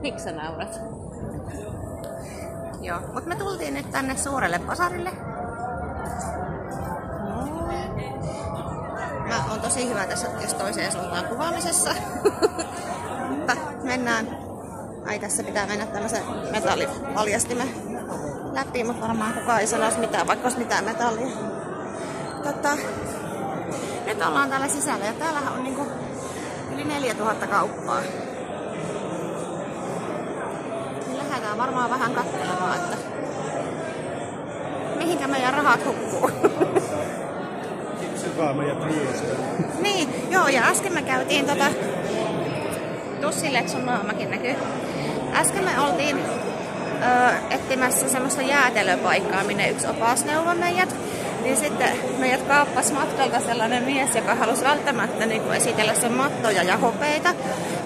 Miksi sä naurat? Joo, mutta me tultiin nyt tänne suurelle basarille. Mä oon tosi hyvä tässä jos toiseen suuntaan kuvaamisessa. Mutta mennään. Ai tässä pitää mennä tämmösen metallipaljastimen läpi, mutta varmaan kukaan ei sanoisi mitään, vaikka olisi mitään metallia. Nyt ollaan täällä sisällä ja täällähän on niinku yli 4000 kauppaa. Niin lähdetään varmaan vähän katselemaan, että mihinkä meidän rahat hukkuu. Kuka meidän tulosta? Niin, joo, ja äsken me käytiin tussille, että sun naamakin näkyy. Äsken me oltiin etsimässä semmoista jäätelöpaikkaa, minne yksi opas neuvoi meidät. Niin sitten meidät kaappasi matkalta sellainen mies, joka halusi välttämättä niin esitellä sen mattoja ja hopeita.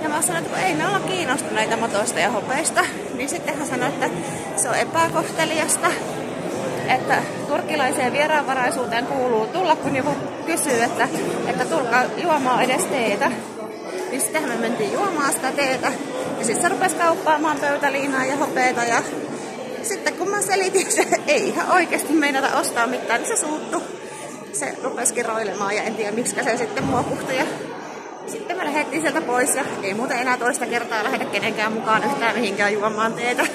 Ja mä sanoin, että ei me olla kiinnostuneita matoista ja hopeista. Niin sitten hän sanoi, että se on epäkohteliasta. Että turkkilaiseen vieraanvaraisuuteen kuuluu tulla, kun joku kysyy, että tulkaa juomaan edes teetä. Niin sitten me mentiin juomaan sitä teetä. Ja sitten se rupesi kauppaamaan pöytäliinaa ja hopeita. Ja sitten kun mä selitin, että ei ihan oikeasti meinata ostaa mitään, niin se suuttui. Se rupesi kiroilemaan ja en tiedä miksi se sitten mua puhtui. Ja sitten me lähdettiin sieltä pois ja ei muuten enää toista kertaa lähdetä kenenkään mukaan yhtään mihinkään juomaan teetä.